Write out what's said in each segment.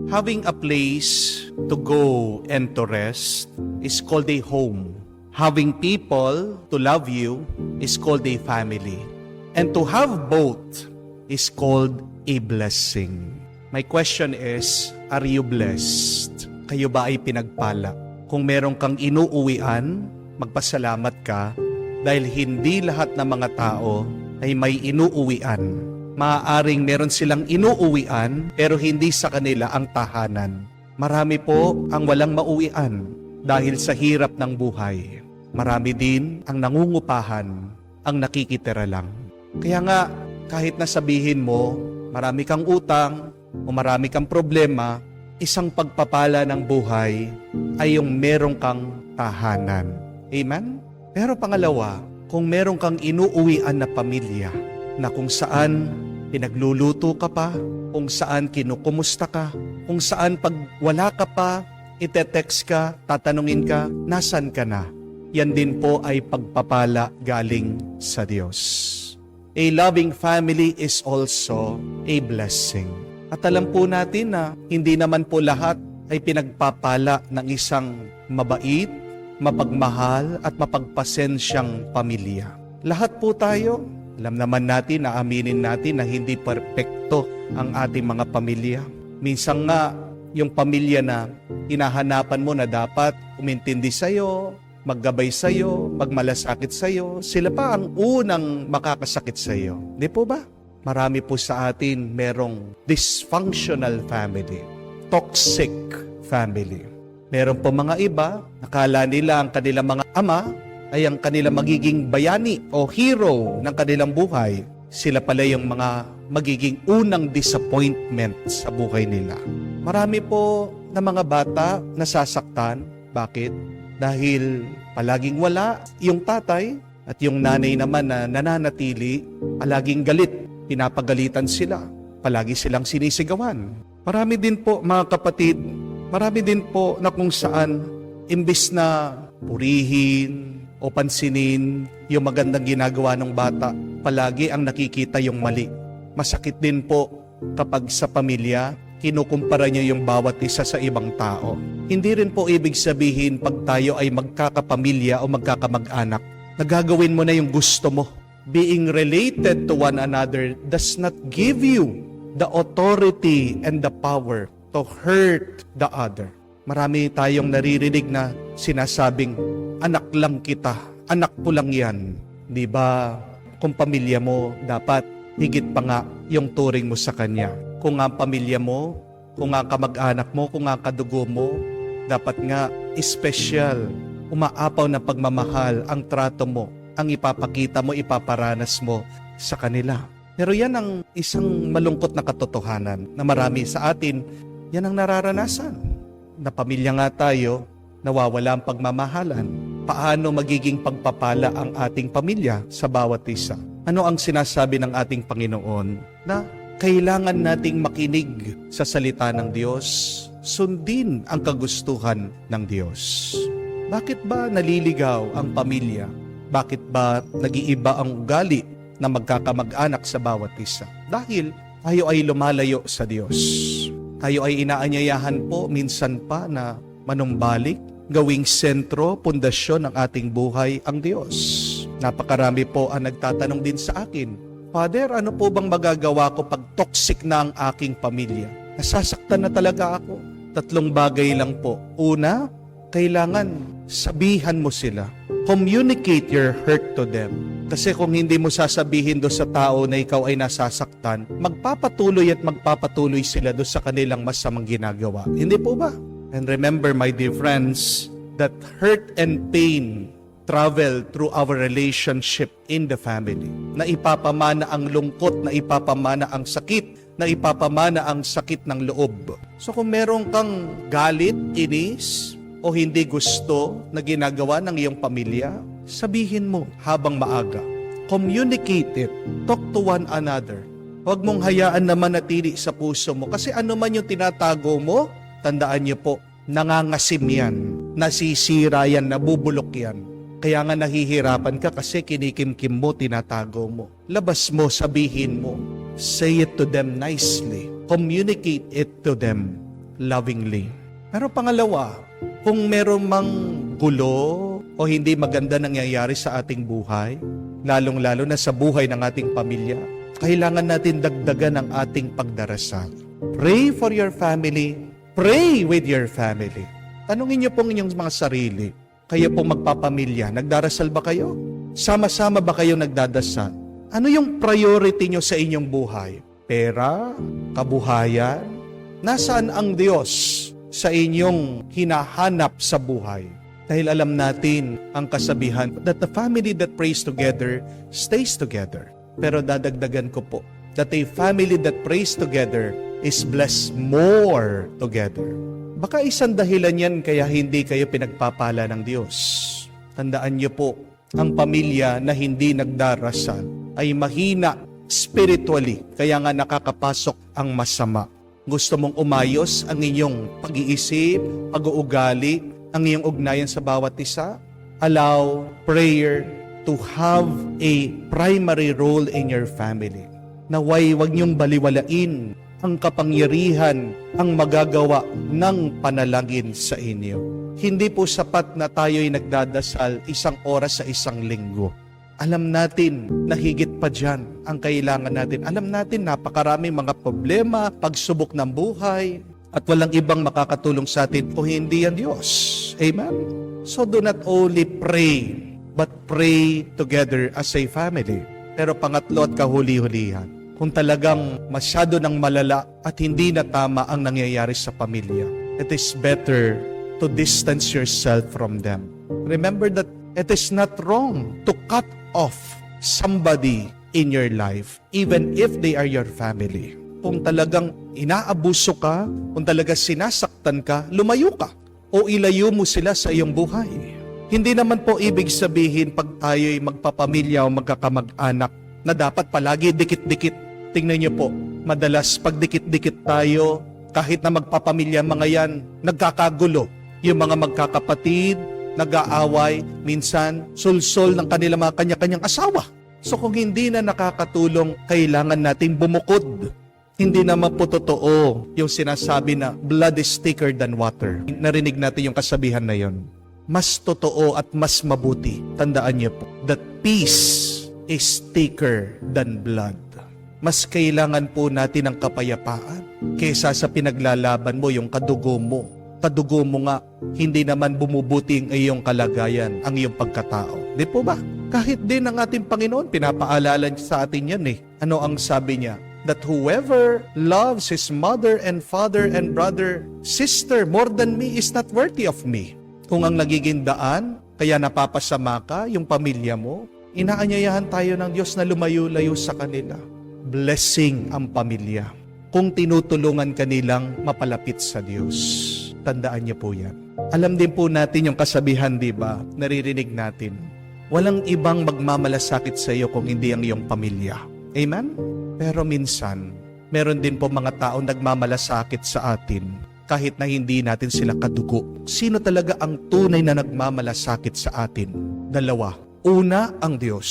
Having a place to go and to rest is called a home. Having people to love you is called a family. And to have both is called a blessing. My question is, are you blessed? Kayo ba ay pinagpala? Kung meron kang inuuwian, magpasalamat ka dahil hindi lahat ng mga tao ay may inuuwian. Maaaring meron silang inuuwian pero hindi sa kanila ang tahanan. Marami po ang walang mauwian dahil sa hirap ng buhay. Marami din ang nangungupahan, ang nakikitira lang. Kaya nga, kahit nasabihin mo, marami kang utang o marami kang problema, isang pagpapala ng buhay ay yung meron kang tahanan. Amen? Pero pangalawa, kung meron kang inuuwian na pamilya na kung saan pinagluluto ka pa, kung saan kinukumusta ka, kung saan pag wala ka pa, ite-text ka, tatanungin ka, nasan ka na? Yan din po ay pagpapala galing sa Diyos. A loving family is also a blessing. At alam po natin na hindi naman po lahat ay pinagpapala ng isang mabait, mapagmahal at mapagpasensyang pamilya. Lahat po tayo, alam naman natin na aminin natin na hindi perpekto ang ating mga pamilya. Minsan nga, yung pamilya na hinahanapan mo na dapat umintindi sa'yo, maggabay sa'yo, magmalasakit sa'yo, sila pa ang unang makakasakit sa'yo. Di po ba? Marami po sa atin merong dysfunctional family, toxic family. Meron po mga iba, nakala nila ang kanilang mga ama ay ang kanilang magiging bayani o hero ng kanilang buhay. Sila pala yung mga magiging unang disappointment sa buhay nila. Marami po na mga bata nasasaktan. Bakit? Dahil palaging wala yung tatay at yung nanay naman na nananatili, palaging galit, pinapagalitan sila, palagi silang sinisigawan. Marami din po mga kapatid, marami din po na kung saan imbis na purihin o pansinin yung magandang ginagawa ng bata, palagi ang nakikita yung mali. Masakit din po kapag sa pamilya, kinukumpara niyo yung bawat isa sa ibang tao. Hindi rin po ibig sabihin pag tayo ay magkakapamilya o magkakamag-anak, nagagawin mo na yung gusto mo. Being related to one another does not give you the authority and the power to hurt the other. Marami tayong naririnig na sinasabing, anak lang kita, anak ko lang yan. Di ba? Kung pamilya mo, dapat higit pa nga yung turing mo sa kanya. Kung nga pamilya mo, kung nga kamag-anak mo, kung nga kadugo mo, dapat nga special, umaapaw na pagmamahal ang trato mo, ang ipapakita mo, ipaparanas mo sa kanila. Pero yan ang isang malungkot na katotohanan na marami sa atin, yan ang nararanasan. Na pamilya nga tayo, nawawala ang pagmamahalan. Paano magiging pagpapala ang ating pamilya sa bawat isa? Ano ang sinasabi ng ating Panginoon na kailangan nating makinig sa salita ng Diyos, sundin ang kagustuhan ng Diyos. Bakit ba naliligaw ang pamilya? Bakit ba nag-iiba ang ugali na magkakamag-anak sa bawat isa? Dahil tayo ay lumalayo sa Diyos. Tayo ay inaanyayahan po minsan pa na manumbalik, gawing sentro, pundasyon ng ating buhay ang Diyos. Napakarami po ang nagtatanong din sa akin, Father, ano po bang magagawa ko pag toxic na ang aking pamilya? Nasasaktan na talaga ako. 3 bagay lang po. Una, kailangan sabihan mo sila. Communicate your hurt to them. Kasi kung hindi mo sasabihin doon sa tao na ikaw ay nasasaktan, magpapatuloy at magpapatuloy sila doon sa kanilang masamang ginagawa. Hindi po ba? And remember, my dear friends, that hurt and pain travel through our relationship in the family. Na ipapamana ang lungkot, na ipapamana ang sakit, na ipapamana ang sakit ng loob. So kung meron kang galit, inis, o hindi gusto na ginagawa ng iyong pamilya, sabihin mo habang maaga. Communicate it. Talk to one another. Huwag mong hayaan na manatili sa puso mo. Kasi ano man yung tinatago mo, tandaan niyo po, nangangasim yan, nasisira yan, nabubulok yan. Kaya nga nahihirapan ka kasi kinikimkim mo, tinatago mo. Labas mo, sabihin mo. Say it to them nicely. Communicate it to them. lovingly. Pero pangalawa, kung meron mang gulo o hindi maganda nangyayari sa ating buhay, lalong-lalo na sa buhay ng ating pamilya, kailangan natin dagdagan ang ating pagdarasal. Pray for your family. Pray with your family. Tanungin niyo pong inyong mga sarili, kayo pong magpapamilya, nagdarasal ba kayo? Sama-sama ba kayo nagdadasal? Ano yung priority niyo sa inyong buhay? Pera? Kabuhayan? Nasaan ang Diyos sa inyong hinahanap sa buhay? Dahil alam natin ang kasabihan that the family that prays together stays together. Pero dadagdagan ko po that a family that prays together is blessed more together. Baka isang dahilan yan kaya hindi kayo pinagpapala ng Diyos. Tandaan niyo po, ang pamilya na hindi nagdarasal ay mahina spiritually, kaya nga nakakapasok ang masama. Gusto mong umayos ang inyong pag-iisip, pag-uugali, ang iyong ugnayan sa bawat isa? Allow prayer to have a primary role in your family. Naway wag niyong baliwalain ang kapangyarihan ang magagawa ng panalangin sa inyo. Hindi po sapat na tayo'y nagdadasal 1 oras sa 1 linggo. Alam natin na higit pa dyan ang kailangan natin. Alam natin napakaraming mga problema, pagsubok ng buhay, at walang ibang makakatulong sa atin o hindi ang Diyos. Amen? So do not only pray, but pray together as a family. Pero pangatlo at kahuli-hulihan, kung talagang masyado ng malala at hindi na tama ang nangyayari sa pamilya, it is better to distance yourself from them. Remember that it is not wrong to cut off somebody in your life, even if they are your family. Kung talagang inaabuso ka, kung talagang sinasaktan ka, lumayo ka o ilayo mo sila sa iyong buhay. Hindi naman po ibig sabihin pag tayo'y magpapamilya o magkakamag-anak na dapat palagi dikit-dikit. Tingnan niyo po, madalas pag dikit-dikit tayo, kahit na magpapamilya mga yan, nagkakagulo. Yung mga magkakapatid, nag-aaway, minsan sulsol ng kanilang mga kanya-kanyang asawa. So kung hindi na nakakatulong, kailangan nating bumukod. Hindi naman po totoo yung sinasabi na blood is thicker than water. Narinig natin yung kasabihan na yon. Mas totoo at mas mabuti. Tandaan niyo po that peace is thicker than blood. Mas kailangan po natin ng kapayapaan kaysa sa pinaglalaban mo yung kadugo mo. Kadugo mo nga, hindi naman bumubuti ang iyong kalagayan, ang iyong pagkatao. Di po ba? Kahit din ang ating Panginoon, pinapaalala sa atin yan eh. Ano ang sabi niya? That whoever loves his mother and father and brother, sister more than me is not worthy of me. Kung ang nagiging daan, kaya napapasama ka, yung pamilya mo, inaanyayahan tayo ng Diyos na lumayo-layo sa kanila. Blessing ang pamilya. Kung tinutulungan kanilang mapalapit sa Diyos. Tandaan niyo po yan. Alam din po natin yung kasabihan, di ba? Naririnig natin. Walang ibang magmamalasakit sa iyo kung hindi ang iyong pamilya. Amen? Pero minsan, meron din po mga taong nagmamalasakit sa atin kahit na hindi natin sila kadugo. Sino talaga ang tunay na nagmamalasakit sa atin? Dalawa. Una, ang Diyos.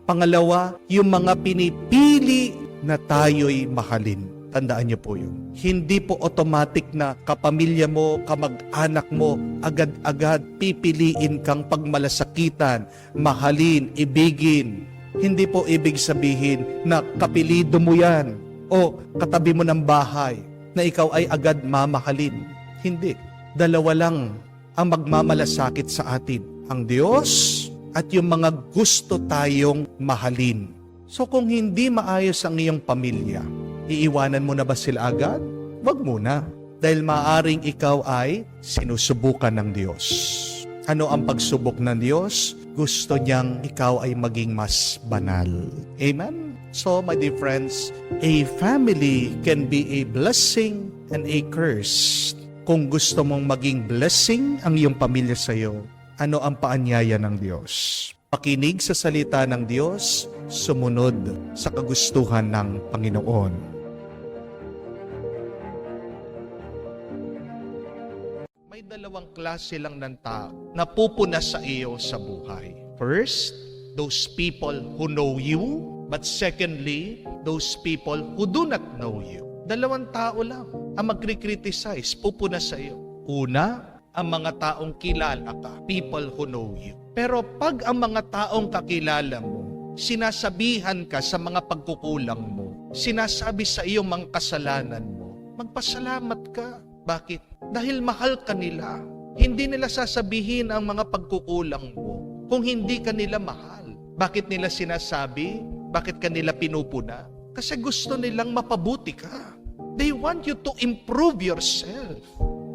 Pangalawa, yung mga pinipili na tayo'y mahalin. Tandaan niyo po yun. Hindi po automatic na kapamilya mo, kamag-anak mo, agad-agad pipiliin kang pagmalasakitan, mahalin, ibigin. Hindi po ibig sabihin na kapilido mo yan o katabi mo ng bahay na ikaw ay agad mamahalin. Hindi. Dalawa lang ang magmamalasakit sa atin. Ang Diyos at yung mga gusto tayong mahalin. So kung hindi maayos ang iyong pamilya, iiwanan mo na ba sila agad? Wag muna. Dahil maaring ikaw ay sinusubukan ng Diyos. Ano ang pagsubok ng Diyos? Gusto niyang ikaw ay maging mas banal. Amen? So, my dear friends, a family can be a blessing and a curse. Kung gusto mong maging blessing ang iyong pamilya sa iyo, ano ang paanyaya ng Diyos? Pakinig sa salita ng Diyos, sumunod sa kagustuhan ng Panginoon. May dalawang klase lang ng tao na pupuna sa iyo sa buhay. First, those people who know you. But secondly, those people who do not know you. Dalawang tao lang. ang magkri-criticize, pupuna sa iyo? Una, ang mga taong kilala ka, people who know you. Pero pag ang mga taong kakilala mo, sinasabihan ka sa mga pagkukulang mo, sinasabi sa iyo mga kasalanan mo, magpasalamat ka. Bakit? Dahil mahal ka nila. Hindi nila sasabihin ang mga pagkukulang mo kung hindi ka nila mahal. Bakit nila sinasabi? Bakit ka nila pinupuna? Kasi gusto nilang mapabuti ka. They want you to improve yourself.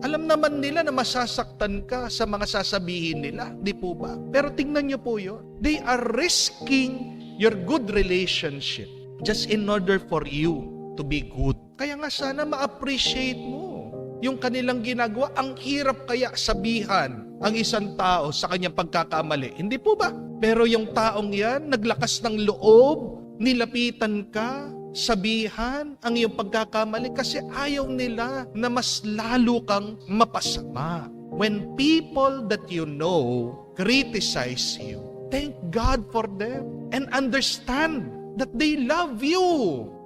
Alam naman nila na masasaktan ka sa mga sasabihin nila, di po ba? Pero tingnan niyo po yun. They are risking your good relationship just in order for you to be good. Kaya nga sana ma-appreciate mo yung kanilang ginagawa. Ang hirap kaya sabihan ang isang tao sa kanyang pagkakamali. Hindi po ba? Pero yung taong yan, naglakas ng loob, nilapitan ka, sabihan ang iyong pagkakamali kasi ayaw nila na mas lalo kang mapasama. When people that you know criticize you, thank God for them and understand that they love you.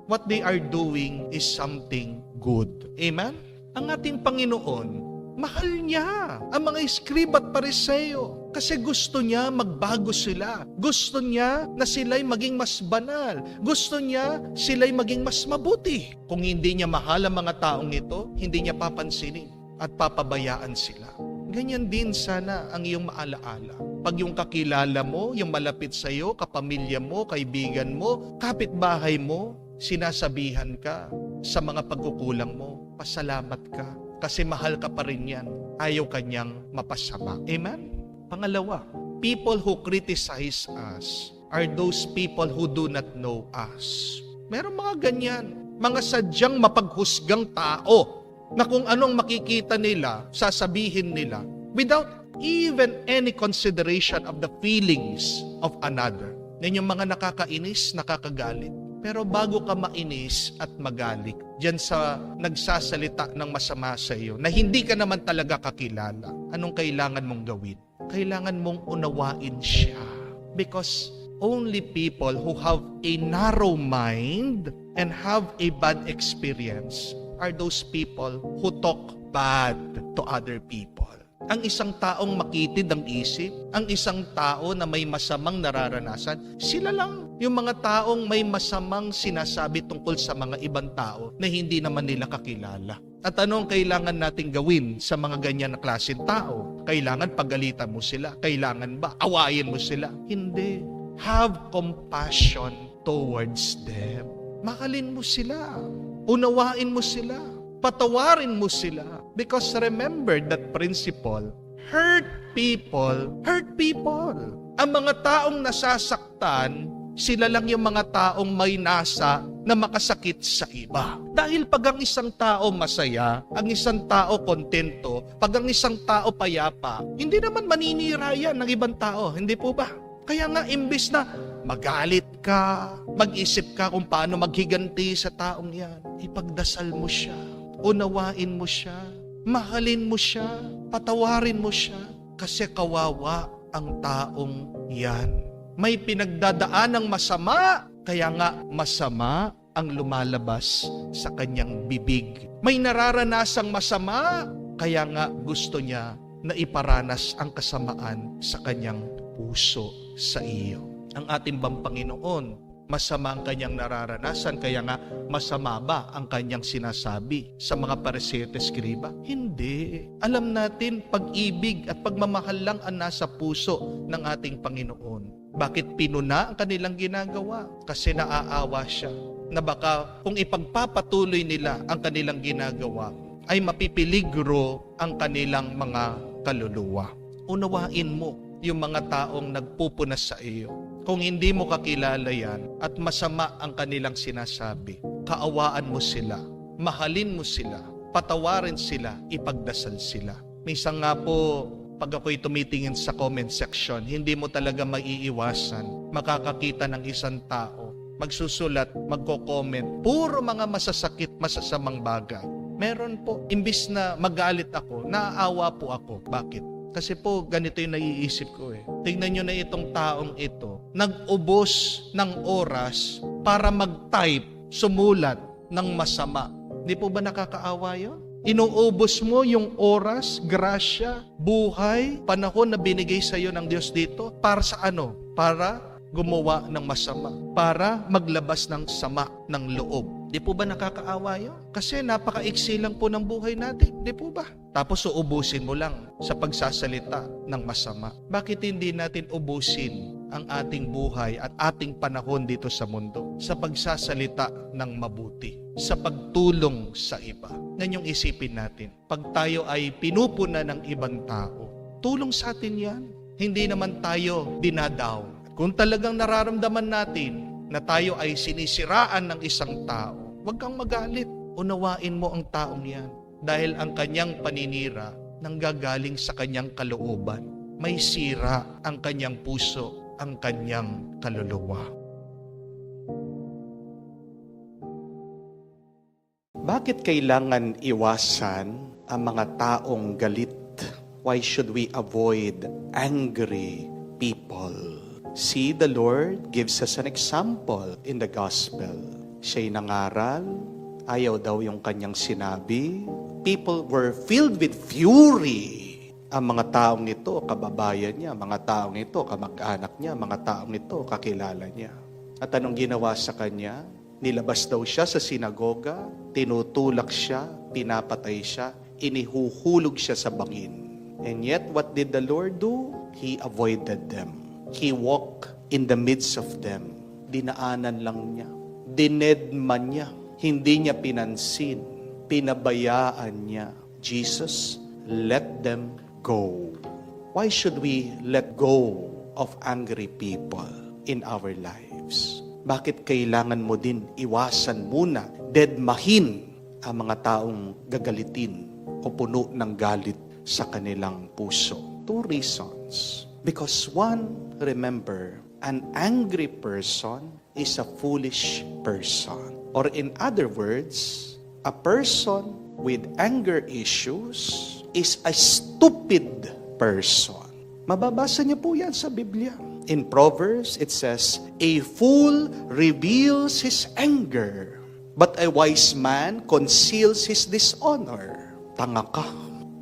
What they are doing is something good. Amen? Ang ating Panginoon, mahal niya ang mga Eskrib at Pariseo kasi gusto niya magbago sila. Gusto niya na sila'y maging mas banal. Gusto niya sila'y maging mas mabuti. Kung hindi niya mahal ang mga taong ito, hindi niya papansinin at papabayaan sila. Ganyan din sana ang iyong maalaala. Pag yung kakilala mo, yung malapit sa iyo, kapamilya mo, kaibigan mo, kapitbahay mo, sinasabihan ka sa mga pagkukulang mo, pasalamat ka. Kasi mahal ka pa rin yan. Ayaw kanyang mapasama. Amen? Pangalawa, people who criticize us are those people who do not know us. Meron mga ganyan. Mga sadyang mapaghusgang tao na kung anong makikita nila, sasabihin nila without even any consideration of the feelings of another. Yan yung mga nakakainis, nakakagalit. Pero bago ka mainis at magalit, diyan sa nagsasalita ng masama sa iyo, na hindi ka naman talaga kakilala, anong kailangan mong gawin? Kailangan mong unawain siya. Because only people who have a narrow mind and have a bad experience are those people who talk bad to other people. Ang isang taong makitid ang isip, ang isang tao na may masamang nararanasan, sila lang yung mga taong may masamang sinasabi tungkol sa mga ibang tao na hindi naman nila kakilala. At anong kailangan nating gawin sa mga ganyan na klaseng tao? Kailangan pagalitan mo sila? Kailangan ba awayin mo sila? Hindi. Have compassion towards them. Mahalin mo sila. Unawain mo sila. Patawarin mo sila. Because remember that principle, hurt people. Ang mga taong nasasaktan, sila lang yung mga taong may nasa na makasakit sa iba. Dahil pag ang isang tao masaya, ang isang tao kontento, pag ang isang tao payapa, hindi naman maninira yan ng ibang tao. Hindi po ba? Kaya nga imbis na magalit ka, mag-isip ka kung paano maghiganti sa taong yan, ipagdasal mo siya, unawain mo siya, mahalin mo siya, patawarin mo siya, kasi kawawa ang taong yan. May pinagdadaan ng masama, kaya nga masama ang lumalabas sa kanyang bibig. May nararanasang masama, kaya nga gusto niya na iparanas ang kasamaan sa kanyang puso sa iyo. Ang ating bang Panginoon, masama ang kanyang nararanasan, kaya nga masama ba ang kanyang sinasabi sa mga Pariseo at Eskriba? Hindi. Alam natin, pag-ibig at pagmamahal lang ang nasa puso ng ating Panginoon. Bakit pinuna ang kanilang ginagawa? Kasi naaawa siya na baka kung ipagpapatuloy nila ang kanilang ginagawa, ay mapipiligro ang kanilang mga kaluluwa. Unawain mo yung mga taong nagpupuna sa iyo. Kung hindi mo kakilala yan at masama ang kanilang sinasabi, kaawaan mo sila, mahalin mo sila, patawarin sila, ipagdasal sila. Minsan nga po, pag ako'y tumitingin sa comment section, hindi mo talaga maiiwasan, makakakita ng isang tao, magsusulat, magko-comment, puro mga masasakit, masasamang bagay. Meron po, imbis na magalit ako, naaawa po ako. Bakit? Kasi po, ganito yung naiisip ko eh. Tingnan nyo na itong taong ito, nag-ubos ng oras para mag-type, sumulat ng masama Di po ba nakakaawa yun? Inuubos mo yung oras, grasya, buhay, panahon na binigay sa iyo ng Diyos dito. Para sa ano? Para gumawa ng masama. Para maglabas ng sama ng loob. Di po ba nakakaawa yun? Kasi napakaiksi lang po ng buhay natin. Di po ba? Tapos uubusin mo lang sa pagsasalita ng masama. Bakit hindi natin ubusin ang ating buhay at ating panahon dito sa mundo sa pagsasalita ng mabuti, sa pagtulong sa iba? Yan yung isipin natin. Pag tayo ay pinupuna ng ibang tao, tulong sa atin yan. Hindi naman tayo dinadown. Kung talagang nararamdaman natin na tayo ay sinisiraan ng isang tao, huwag kang magalit. Unawain mo ang taong yan. Dahil ang kanyang paninira nanggagaling sa kanyang kalooban. May sira ang kanyang puso, ang kanyang kaluluwa. Bakit kailangan iwasan ang mga taong galit? Why should we avoid angry people? See, the Lord gives us an example in the gospel. Siya'y nangaral, ayaw daw yung kanyang sinabi. People were filled with fury. Ang mga taong ito, kababayan niya, mga taong ito, kamag-anak niya, mga taong ito, kakilala niya. At anong ginawa sa kanya? Nilabas daw siya sa sinagoga, tinutulak siya, pinapatay siya, inihuhulog siya sa bangin. And yet, what did the Lord do? He avoided them. He walked in the midst of them. Dinaanan lang niya. Dinedman niya. Hindi niya pinansin. Pinabayaan niya. Jesus, let them go. Why should we let go of angry people in our lives? Bakit kailangan mo din iwasan muna, dedmahin ang mga taong gagalitin o puno ng galit sa kanilang puso? Two reasons. Because one, remember, an angry person is a foolish person. Or in other words, a person with anger issues is a stupid person. Mababasa niyo po yan sa Biblia. In Proverbs, it says, a fool reveals his anger, but a wise man conceals his dishonor. Tanga ka.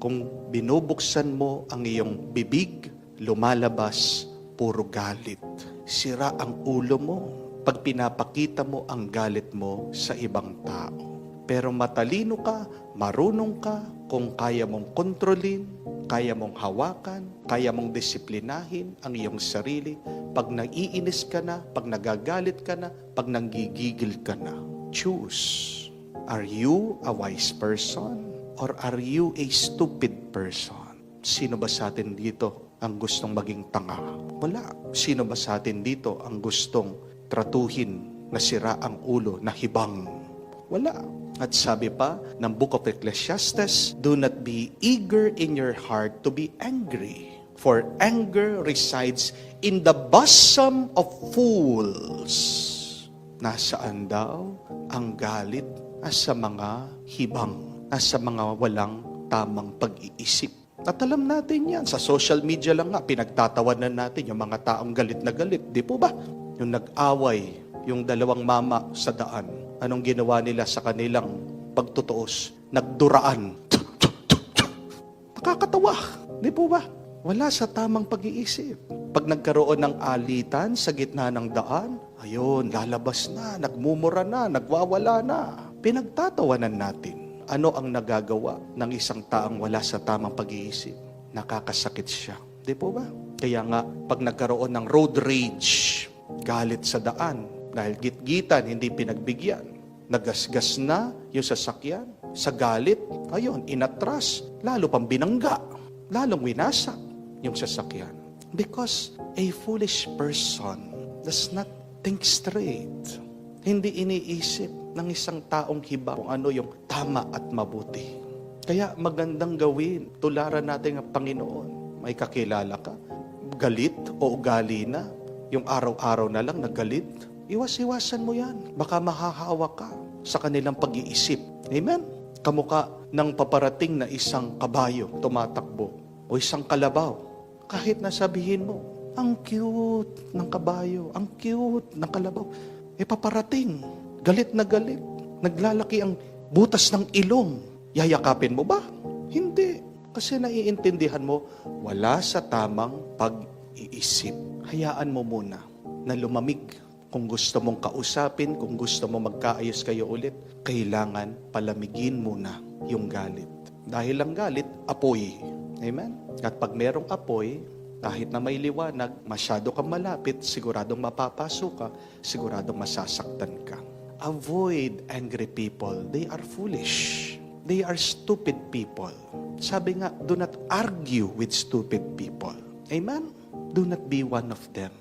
Kung binubuksan mo ang iyong bibig, lumalabas puro galit. Sira ang ulo mo pag pinapakita mo ang galit mo sa ibang tao. Pero matalino ka, marunong ka, kung kaya mong kontrolin, kaya mong hawakan, kaya mong disiplinahin ang iyong sarili, pag naiinis ka na, pag nagagalit ka na, pag nanggigigil ka na. Choose. Are you a wise person or are you a stupid person? Sino ba sa atin dito ang gustong maging tanga? Wala. Sino ba sa atin dito ang gustong tratuhin na sira ang ulo, na hibang? Wala. At sabi pa ng Book of Ecclesiastes, do not be eager in your heart to be angry, for anger resides in the bosom of fools. Nasaan daw ang galit? Nasa mga hibang, nasa mga walang tamang pag-iisip. At alam natin yan, sa social media lang nga, pinagtatawanan natin yung mga taong galit na galit. Di po ba? Yung nag-away, yung dalawang mama sa daan. Anong ginawa nila sa kanilang pagtutuos? Nagduraan. Nakakatawa. Di po ba? Wala sa tamang pag-iisip. Pag nagkaroon ng alitan sa gitna ng daan, ayun, lalabas na, nagmumura na, nagwawala na. Pinagtatawanan natin. Ano ang nagagawa ng isang taong wala sa tamang pag-iisip? Nakakasakit siya. Di po ba? Kaya nga, pag nagkaroon ng road rage, galit sa daan, dahil gitgitan, hindi pinagbigyan. Nagasgas na yung sasakyan. Sa galit, ayun, inatras. Lalo pang binangga. Lalong winasak yung sasakyan. Because a foolish person does not think straight. Hindi iniisip ng isang taong hiba kung ano yung tama at mabuti. Kaya magandang gawin. Tularan natin ang Panginoon. May kakilala ka. Galit o ugali na. Yung araw-araw na lang na galit. Iwas-iwasan mo yan. Baka mahahawa ka sa kanilang pag-iisip. Amen? Kamukha ng paparating na isang kabayo tumatakbo o isang kalabaw. Kahit nasabihin mo, ang cute ng kabayo, ang cute ng kalabaw. Paparating. Galit na galit. Naglalaki ang butas ng ilong, yayakapin mo ba? Hindi. Kasi naiintindihan mo, wala sa tamang pag-iisip. Hayaan mo muna na lumamig. Kung gusto mong kausapin, kung gusto mo magkaayos kayo ulit, kailangan palamigin muna yung galit. Dahil ang galit, apoy. Amen? At pag merong apoy, kahit na may liwanag, masyado kang malapit, siguradong mapapasok ka, siguradong masasaktan ka. Avoid angry people. They are foolish. They are stupid people. Sabi nga, do not argue with stupid people. Amen? Do not be one of them.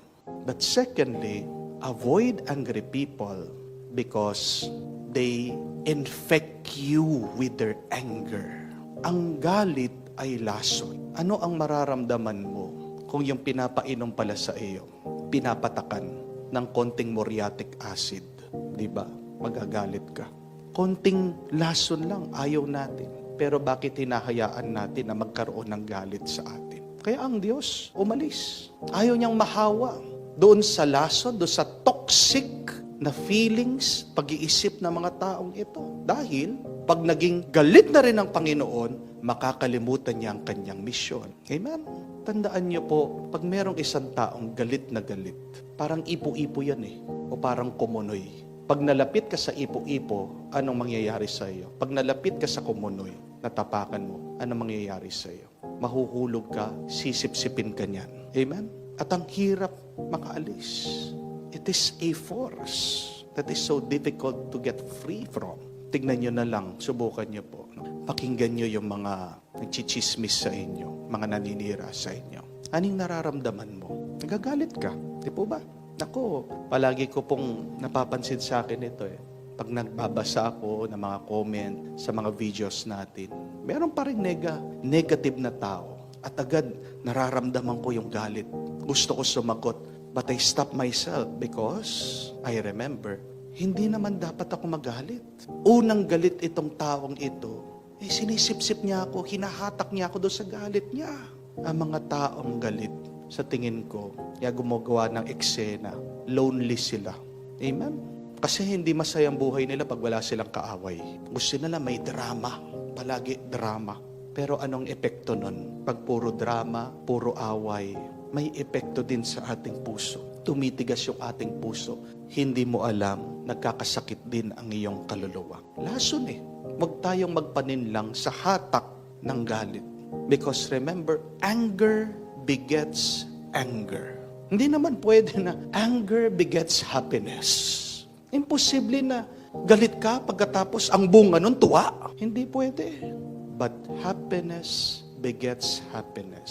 But secondly, avoid angry people because they infect you with their anger. Ang galit ay lason. Ano ang mararamdaman mo kung yung pinapainom pala sa iyo, pinapatakan ng konting muriatic acid? Diba? Magagalit ka. Konting lason lang, ayaw natin. Pero bakit hinahayaan natin na magkaroon ng galit sa atin? Kaya ang Diyos umalis. Ayaw niyang mahawa doon sa lason, doon sa toxic na feelings, pag-iisip ng mga taong ito. Dahil pag naging galit na rin ang Panginoon, makakalimutan niya ang kanyang misyon. Amen? Tandaan niyo po, pag merong isang taong galit na galit, parang ipo-ipo yan o parang kumunoy. Pag nalapit ka sa ipo-ipo, anong mangyayari sa iyo? Pag nalapit ka sa kumunoy, natapakan mo, anong mangyayari sa iyo? Mahuhulog ka, sisip-sipin ka niyan. Amen? At ang hirap makaalis. It is a force that is so difficult to get free from. Tignan nyo na lang, subukan nyo po. Pakinggan nyo yung mga nagchichismis sa inyo, mga naninira sa inyo. Anong nararamdaman mo? Nagagalit ka, di po ba? Ako, palagi ko pong napapansin sa akin ito Pag nagbabasa ako ng mga comment sa mga videos natin, meron pa rin negative na tao. At agad, nararamdaman ko yung galit. Gusto ko sumagot, but I stop myself because I remember, hindi naman dapat ako magalit. Unang galit itong taong ito, sinisip-sip niya ako, hinahatak niya ako doon sa galit niya. Ang mga taong galit, sa tingin ko, gumagawa ng eksena, lonely sila. Amen? Kasi hindi masayang buhay nila pag wala silang kaaway. Gusto nila may drama, palagi drama. Pero anong epekto nun? Pag puro drama, puro away, may epekto din sa ating puso. Tumitigas yung ating puso. Hindi mo alam, nagkakasakit din ang iyong kaluluwa. Lason Huwag tayong magpaninlang sa hatak ng galit. Because remember, anger begets anger. Hindi naman pwede na anger begets happiness. Imposible na galit ka pagkatapos ang bunga nun tuwa. Hindi pwede. But happiness begets happiness.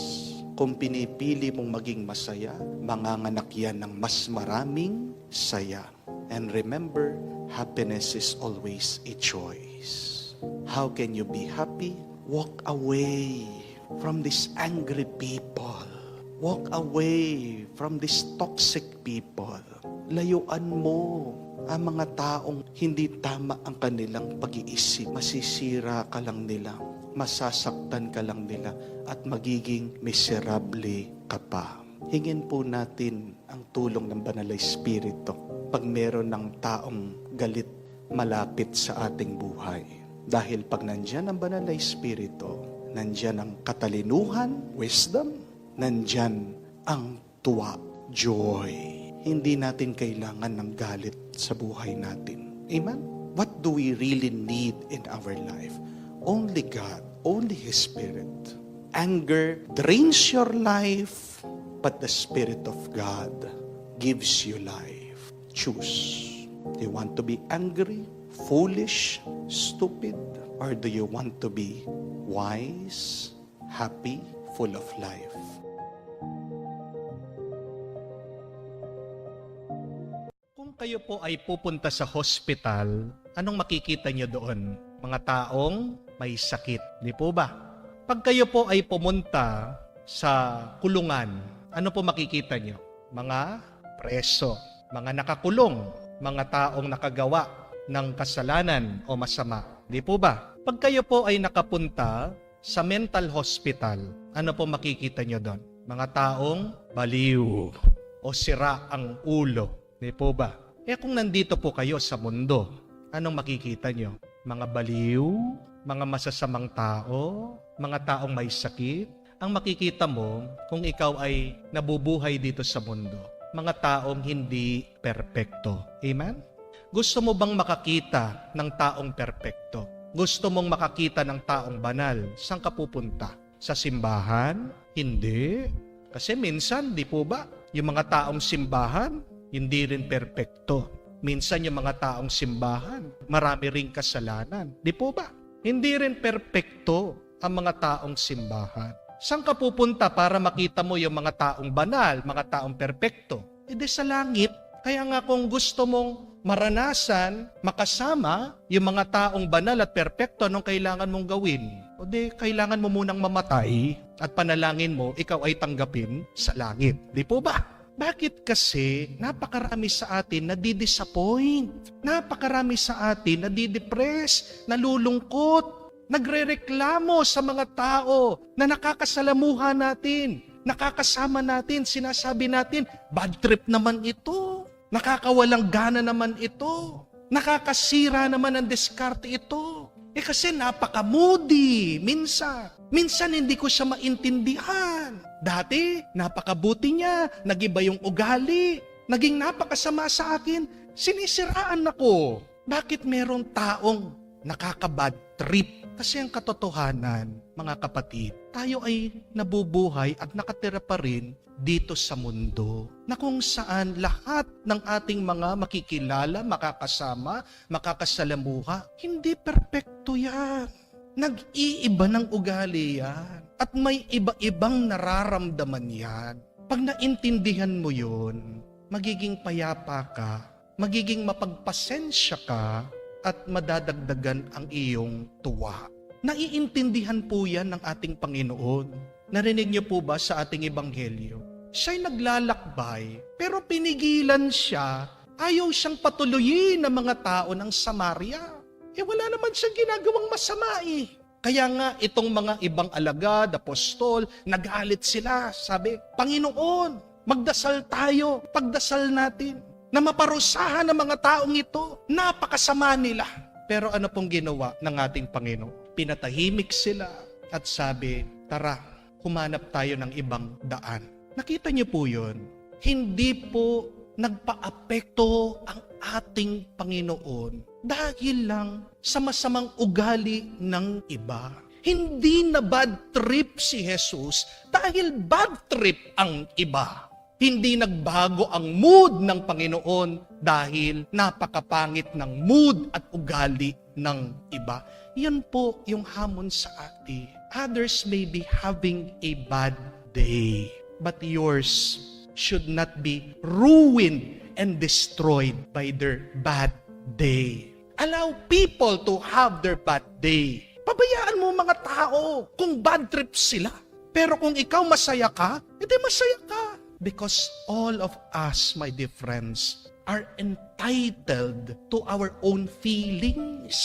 Kung pinipili mong maging masaya, manganganak yan ng mas maraming saya. And remember, happiness is always a choice. How can you be happy? Walk away from these angry people. Walk away from these toxic people. Layuan mo ang mga taong hindi tama ang kanilang pag-iisip. Masisira ka lang nila, masasaktan ka lang nila, at magiging miserable ka pa. Hingin po natin ang tulong ng Banal na Espiritu pag meron ng taong galit malapit sa ating buhay. Dahil pag nandyan ang Banal na Espiritu, nandyan ang katalinuhan, wisdom, nandyan ang tuwa, joy. Hindi natin kailangan ng galit sa buhay natin. Amen? What do we really need in our life? Only God, only His Spirit. Anger drains your life, but the Spirit of God gives you life. Choose. Do you want to be angry, foolish, stupid? Or do you want to be wise, happy, full of life? Kung kayo po ay pupunta sa hospital, anong makikita nyo doon? Mga taong may sakit, di po ba? Pag kayo po ay pumunta sa kulungan, ano po makikita nyo? Mga preso, mga nakakulong, mga taong nakagawa ng kasalanan o masama, di po ba? Pag kayo po ay nakapunta sa mental hospital, ano po makikita nyo doon? Mga taong baliw o sira ang ulo, di po ba? Kung nandito po kayo sa mundo, anong makikita nyo? mga baliw, mga masasamang tao, mga taong may sakit, ang makikita mo kung ikaw ay nabubuhay dito sa mundo. Mga taong hindi perpekto. Amen? Gusto mo bang makakita ng taong perpekto? Gusto mong makakita ng taong banal? Saan ka pupunta? Sa simbahan? Hindi. Kasi minsan, di po ba, yung mga taong simbahan, hindi rin perpekto. Minsan yung mga taong simbahan, marami ring kasalanan. Di po ba? Hindi rin perpekto ang mga taong simbahan. Saan ka pupunta para makita mo yung mga taong banal, mga taong perpekto? Hindi sa langit. Kaya nga kung gusto mong maranasan, makasama yung mga taong banal at perpekto, anong kailangan mong gawin? O di, kailangan mo munang mamatay at panalangin mo, ikaw ay tanggapin sa langit. Di po ba? Bakit kasi napakarami sa atin na di-disappoint? Napakarami sa atin na di-depress, nalulungkot, nagrereklamo sa mga tao na nakakasalamuha natin, nakakasama natin, sinasabi natin, bad trip naman ito. Nakakawalang gana naman ito. Nakakasira naman ang diskarte ito. Kasi napaka-moody minsan. Minsan hindi ko siya maintindihan. Dati, napakabuti niya. Nagiba yung ugali. Naging napakasama sa akin. Sinisiraan ako. Bakit merong taong nakaka-bad trip? Kasi ang katotohanan, mga kapatid, tayo ay nabubuhay at nakatira pa rin dito sa mundo na kung saan lahat ng ating mga makikilala, makakasama, makakasalamuha, hindi perpekto yan. Nag-iiba ng ugali yan. At may iba-ibang nararamdaman yan. Pag naintindihan mo yun, magiging payapa ka, magiging mapagpasensya ka, at madadagdagan ang iyong tuwa. Naiintindihan po yan ng ating Panginoon. Narinig niyo po ba sa ating ebanghelyo? Siya'y naglalakbay, pero pinigilan siya. Ayaw siyang patuloyin ng mga tao ng Samaria. Wala naman siyang ginagawang masama eh. Kaya nga itong mga ibang alagad, apostol, nagalit sila. Sabi, Panginoon, magdasal tayo, pagdasal natin na maparusahan ng mga taong ito. Napakasama nila. Pero ano pong ginawa ng ating Panginoon? Pinatahimik sila at sabi, tara, humanap tayo ng ibang daan. Nakita niyo po yun? Hindi po nagpa-apekto ang ating Panginoon dahil lang sa masamang ugali ng iba. Hindi na bad trip si Jesus dahil bad trip ang iba. Hindi nagbago ang mood ng Panginoon dahil napakapangit ng mood at ugali ng iba. Yan po yung hamon sa atin. Others may be having a bad day, but yours should not be ruined and destroyed by their bad day. Allow people to have their bad day. Pabayaan mo mga tao kung bad trip sila. Pero kung ikaw masaya ka, edi masaya ka. Because all of us, my dear friends, are entitled to our own feelings.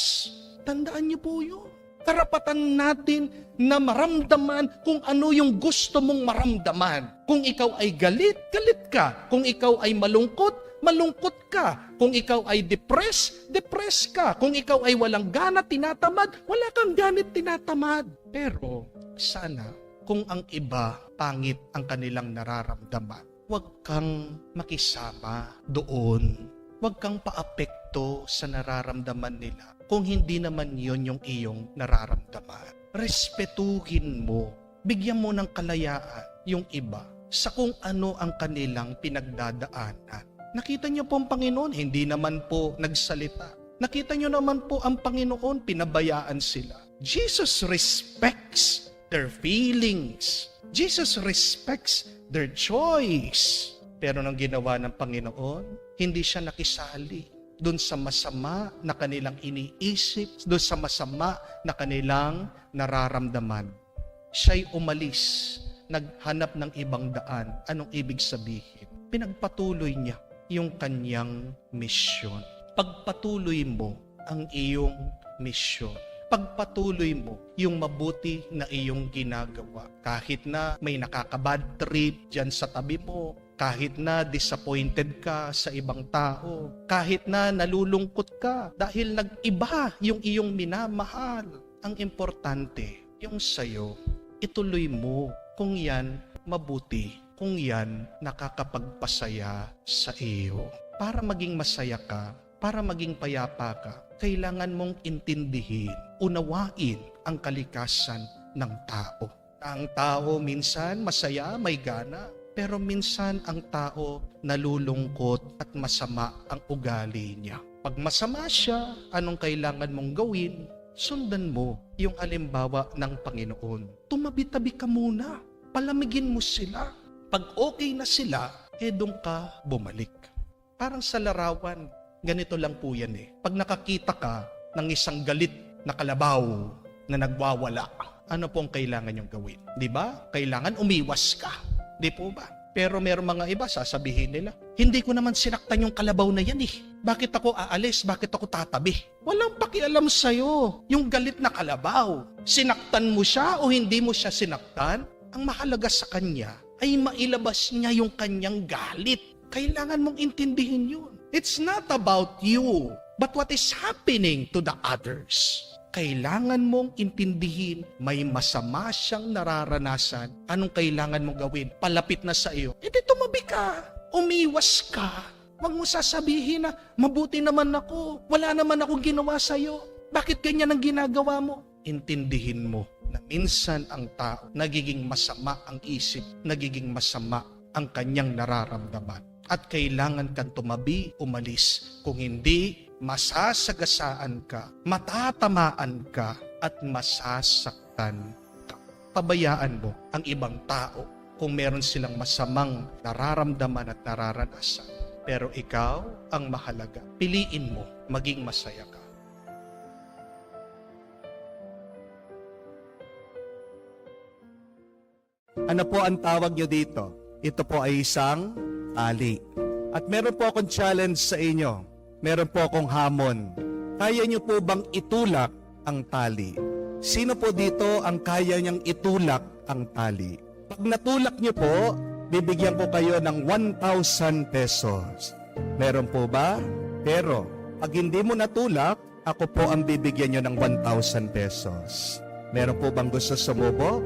Tandaan niyo po yun. Karapatan natin na maramdaman kung ano yung gusto mong maramdaman. Kung ikaw ay galit, galit ka. Kung ikaw ay malungkot, malungkot ka. Kung ikaw ay depressed, depressed ka. Kung ikaw ay walang gana, tinatamad, wala kang ganit, tinatamad. Pero sana, kung ang iba, pangit ang kanilang nararamdaman, huwag kang makisama doon. Huwag kang paapekto sa nararamdaman nila kung hindi naman yon yung iyong nararamdaman. Respetuhin mo, bigyan mo ng kalayaan yung iba sa kung ano ang kanilang pinagdadaanan. Nakita niyo po ang Panginoon, hindi naman po nagsalita. Nakita niyo naman po ang Panginoon, pinabayaan sila. Jesus respects their feelings. Jesus respects their choice. Pero nang ginawa ng Panginoon, hindi siya nakisali doon sa masama na kanilang iniisip, doon sa masama na kanilang nararamdaman. Siya'y umalis, naghanap ng ibang daan. Anong ibig sabihin? Pinagpatuloy niya yung kanyang misyon. Pagpatuloy mo ang iyong misyon. Pagpatuloy mo yung mabuti na iyong ginagawa. Kahit na may nakakabad trip dyan sa tabi mo, Kahit na disappointed ka sa ibang tao, kahit na nalulungkot ka dahil nag-iba yung iyong minamahal, ang importante, yung sayo, ituloy mo kung yan mabuti, kung yan nakakapagpasaya sa iyo. Para maging masaya ka, para maging payapa ka, kailangan mong intindihin, unawain ang kalikasan ng tao. Ang tao minsan masaya, may gana, pero minsan ang tao nalulungkot at masama ang ugali niya. Pag masama siya, anong kailangan mong gawin? Sundan mo yung halimbawa ng Panginoon. Tumabi-tabi ka muna. Palamigin mo sila. Pag okay na sila, doon ka bumalik. Parang sa larawan, ganito lang po yan eh. Pag nakakita ka ng isang galit na kalabaw na nagwawala, ano pong kailangan yung gawin? Di ba? Kailangan umiwas ka. Di po ba? Pero meron mga iba, sasabihin nila, hindi ko naman sinaktan yung kalabaw na yan eh. Bakit ako aalis? Bakit ako tatabi? Walang pakialam sa'yo. Yung galit na kalabaw, sinaktan mo siya o hindi mo siya sinaktan? Ang mahalaga sa kanya ay mailabas niya yung kanyang galit. Kailangan mong intindihin yun. It's not about you, but what is happening to the others. Kailangan mong intindihin, may masama siyang nararanasan. Anong kailangan mong gawin? Palapit na sa iyo. Tumabi ka. Umiwas ka. Huwag mo sasabihin na, mabuti naman ako. Wala naman akong ginawa sa iyo. Bakit ganyan ang ginagawa mo? Intindihin mo na minsan ang tao, nagiging masama ang isip, nagiging masama ang kanyang nararamdaman. At kailangan kang tumabi, umalis. Kung hindi, masasagasaan ka, matatamaan ka, at masasaktan ka. Pabayaan mo ang ibang tao kung meron silang masamang nararamdaman at nararanasan. Pero ikaw ang mahalaga. Piliin mo maging masaya ka. Ano po ang tawag nyo dito? Ito po ay isang tali. At meron po akong challenge sa inyo. Meron po akong hamon. Kaya nyo po bang itulak ang tali? Sino po dito ang kaya niyang itulak ang tali? Pag natulak nyo po, bibigyan ko kayo ng 1,000 pesos. Meron po ba? Pero, pag hindi mo natulak, ako po ang bibigyan nyo ng 1,000 pesos. Meron po bang gusto sumubok?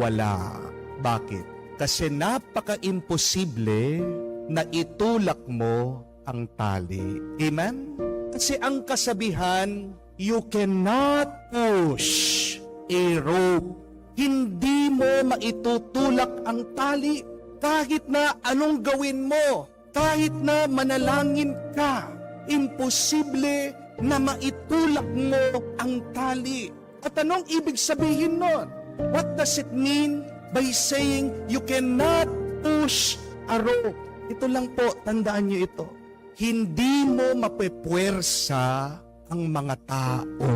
Wala. Bakit? Kasi napaka-imposible na itulak mo ang tali. Amen? Kasi ang kasabihan, you cannot push a rope. Hindi mo maitutulak ang tali kahit na anong gawin mo, kahit na manalangin ka. Imposible na maitulak mo ang tali. At anong ibig sabihin nun? What does it mean by saying you cannot push a rope? Ito lang po, tandaan nyo ito. Hindi mo mapepwersa ang mga tao.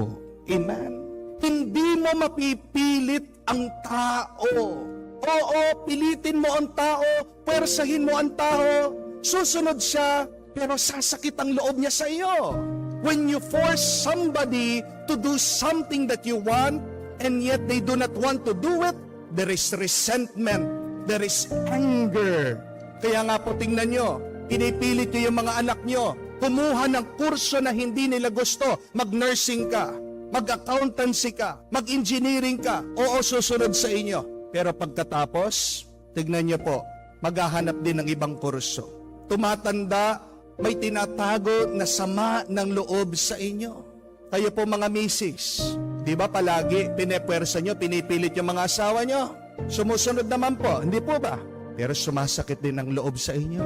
Amen? Hindi mo mapipilit ang tao. Oo, pilitin mo ang tao, pwersahin mo ang tao, susunod siya, pero sasakit ang loob niya sa iyo. When you force somebody to do something that you want, and yet they do not want to do it, there is resentment, there is anger. Kaya nga po tingnan nyo, pinipilit nyo yung mga anak nyo, kumuha ng kurso na hindi nila gusto, mag-nursing ka, mag-accountancy ka, mag-engineering ka, oo, susunod sa inyo. Pero pagkatapos, tignan nyo po, maghahanap din ng ibang kurso. Tumatanda, may tinatago na sama ng loob sa inyo. Kayo po mga misis, di ba palagi pinepwersa nyo, pinipilit yung mga asawa nyo? Sumusunod naman po, hindi po ba? Pero sumasakit din ang loob sa inyo.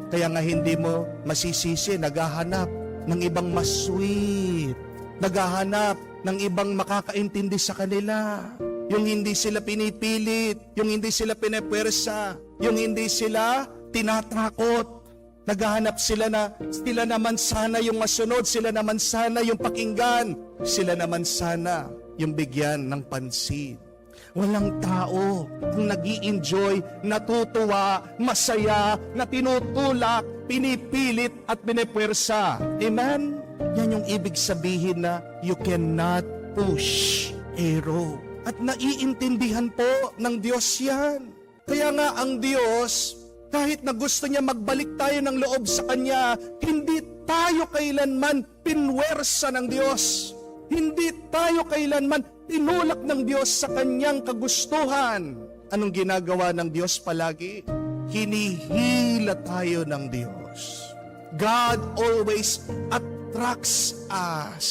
Kaya nga hindi mo masisisi, naghahanap ng ibang mas sweet. Naghahanap ng ibang makakaintindi sa kanila. Yung hindi sila pinipilit, yung hindi sila pinepwersa, yung hindi sila tinatakot. Naghahanap sila na sila naman sana yung masunod, sila naman sana yung pakinggan, sila naman sana yung bigyan ng pansin. Walang tao ang nag-i-enjoy, natutuwa, masaya, na tinutulak, pinipilit at pinipwersa. Amen? Yan yung ibig sabihin na you cannot push a rope. At naiintindihan po ng Diyos yan. Kaya nga ang Diyos, Kahit na gusto niya magbalik tayo ng loob sa Kanya, hindi tayo kailanman pinwersa ng Diyos. Hindi tayo kailanman tinulak ng Diyos sa Kanyang kagustuhan. Anong ginagawa ng Diyos palagi? Hinihila tayo ng Diyos. God always attracts us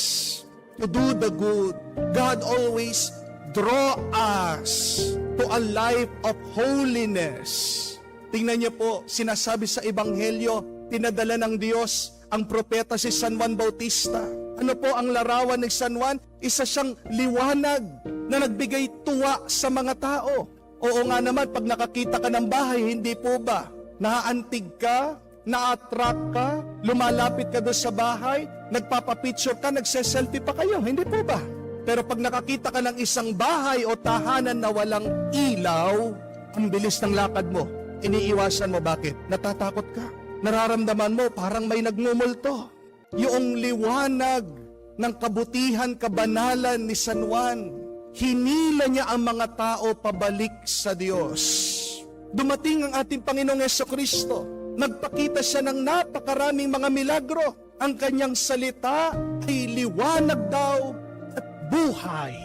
to do the good. God always draw us to a life of holiness. Tingnan niyo po, sinasabi sa Ebanghelyo, pinadala ng Diyos ang propeta si San Juan Bautista. Ano po ang larawan ni San Juan? Isa siyang liwanag na nagbigay tuwa sa mga tao. Oo nga naman, pag nakakita ka ng bahay, hindi po ba? Naaantig ka, na-attract ka, lumalapit ka doon sa bahay, nagpapapicture ka, nagse-selfie pa kayo, hindi po ba? Pero pag nakakita ka ng isang bahay o tahanan na walang ilaw, ang bilis ng lakad mo. Iniiwasan mo, bakit? Natatakot ka. Nararamdaman mo parang may nagmumulto. Yung liwanag ng kabutihan, kabanalan ni San Juan, hinila niya ang mga tao pabalik sa Diyos. Dumating ang ating Panginoong Jesucristo. Nagpakita siya ng napakaraming mga milagro. Ang kanyang salita ay liwanag daw at buhay.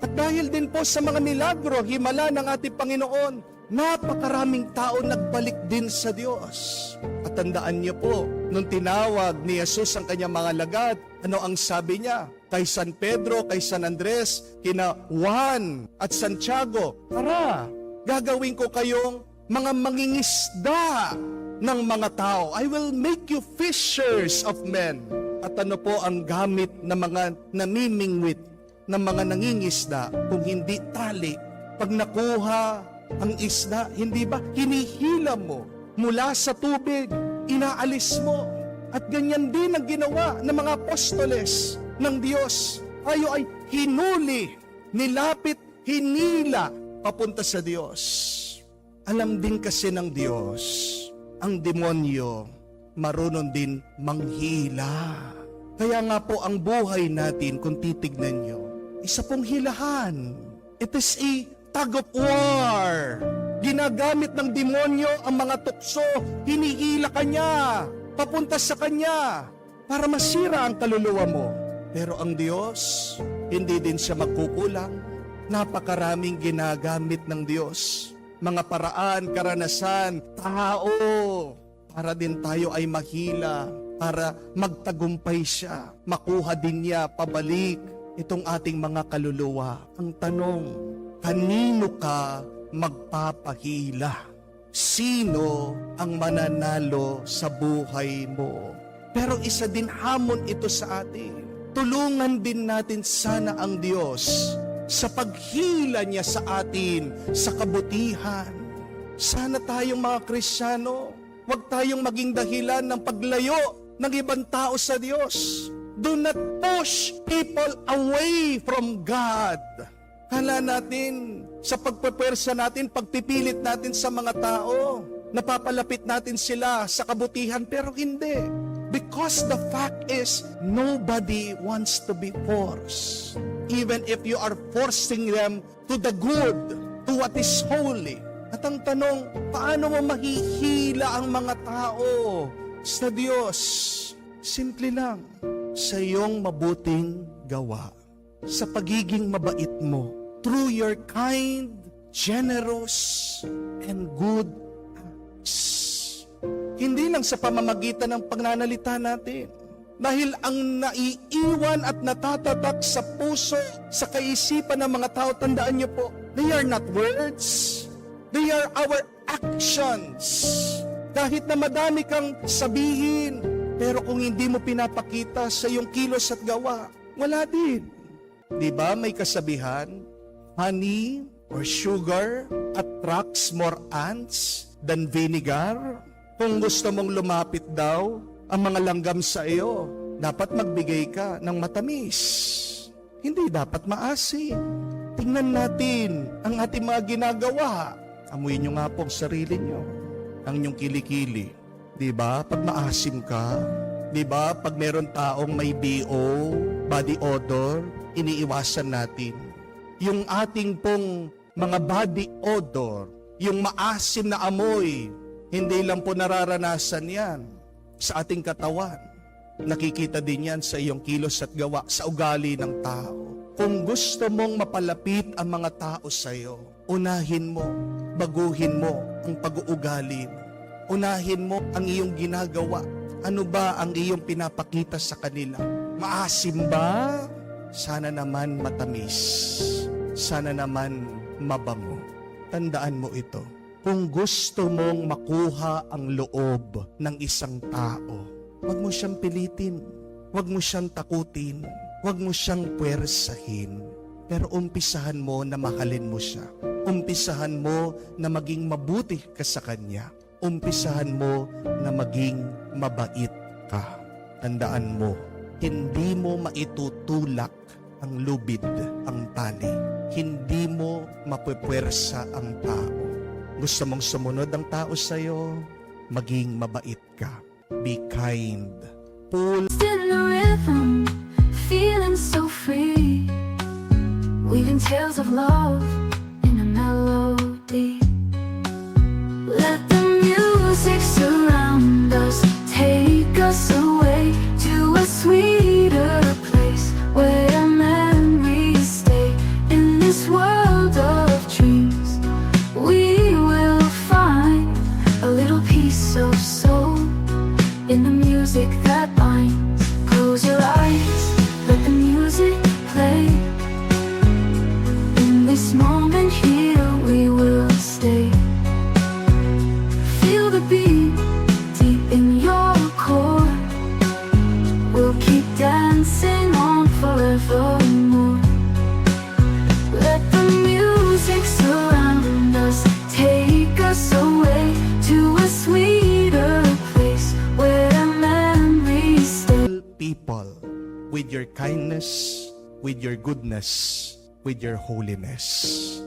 At dahil din po sa mga milagro, himala ng ating Panginoon, napakaraming tao nagbalik din sa Diyos. At tandaan niyo po, nung tinawag ni Jesus ang kanyang mga lagad, ano ang sabi niya? Kay San Pedro, kay San Andres, kina Juan at Santiago, tara, gagawin ko kayong mga mangingisda ng mga tao. I will make you fishers of men. At ano po ang gamit ng mga namimingwit, ng mga nangingisda, kung hindi tali? Pag nakuha ang isda, hindi ba, hinihila mo mula sa tubig, inaalis mo. At ganyan din ang ginawa ng mga apostoles ng Diyos. Tayo ay hinuli, nilapit, hinila, papunta sa Diyos. Alam din kasi ng Diyos, ang demonyo, marunong din manghila. Kaya nga po ang buhay natin, kung titignan nyo, isa pong hilahan. It is a tug of war. Ginagamit ng demonyo ang mga tukso, hinihila ka niya, papunta sa kanya, para masira ang kaluluwa mo. Pero ang Diyos, hindi din siya magkukulang. Napakaraming ginagamit ng Diyos. Mga paraan, karanasan, tao, para din tayo ay mahila, para magtagumpay siya, makuha din niya pabalik itong ating mga kaluluwa. Ang tanong, kanino ka magpapahila? Sino ang mananalo sa buhay mo? Pero isa din hamon ito sa atin. Tulungan din natin sana ang Diyos sa paghila niya sa atin sa kabutihan. Sana tayong mga Kristiyano, huwag tayong maging dahilan ng paglayo ng ibang tao sa Diyos. Do not push people away from God. Kala natin, sa pagpapwersa natin, pagpipilit natin sa mga tao, napapalapit natin sila sa kabutihan, pero hindi. Because the fact is, nobody wants to be forced. Even if you are forcing them to the good, to what is holy. At ang tanong, paano mo mahihila ang mga tao sa Diyos? Simple lang, sa iyong mabuting gawa, sa pagiging mabait mo, through your kind, generous, and good acts. Hindi lang sa pamamagitan ng pagnanalita natin. Dahil ang naiiwan at natatatak sa puso, sa kaisipan ng mga tao, tandaan niyo po, they are not words, they are our actions. Kahit na madami kang sabihin, pero kung hindi mo pinapakita sa iyong kilos at gawa, wala din. Di ba may kasabihan, honey or sugar attracts more ants than vinegar? Kung gusto mong lumapit daw ang mga langgam sa iyo, dapat magbigay ka ng matamis. Hindi dapat maasim. Tingnan natin ang ating mga ginagawa. Amuyin nyo nga po ang sarili nyo, ang inyong kilikili. Diba? Pag maasim ka, diba? Pag meron taong may BO, body odor, iniiwasan natin. Yung ating pong mga body odor, yung maasim na amoy, Hindi lang po nararanasan yan sa ating katawan. Nakikita din yan sa iyong kilos at gawa, sa ugali ng tao. Kung gusto mong mapalapit ang mga tao sa iyo, unahin mo, baguhin mo ang pag-uugali mo. Unahin mo ang iyong ginagawa. Ano ba ang iyong pinapakita sa kanila? Maasim ba? Sana naman matamis. Sana naman mabango. Tandaan mo ito. Kung gusto mong makuha ang loob ng isang tao, huwag mo siyang pilitin. Huwag mo siyang takutin. Huwag mo siyang puwersahin. Pero umpisahan mo na mahalin mo siya. Umpisahan mo na maging mabuti ka sa kanya. Umpisahan mo na maging mabait ka. Tandaan mo, hindi mo maitutulak ang lubid, ang tali. Hindi mo mapupwersa ang tao. Gusto mong sumunod ang tao sa'yo, maging mabait ka. Be kind. Pull In the rhythm, feeling so free, weaving tales of love in a melody. Let the music surround us, take us away to a sweeter place where memories stay. In this world of dreams, we will find a little piece of soul in the music that binds. Close your eyes, let the music play. In this moment here we will stay. Feel the beat deep in your core. We'll keep dancing on forevermore. Let the music surround us, take us away to a sweeter place where memories stay. people with your kindness, with your goodness, with your holiness.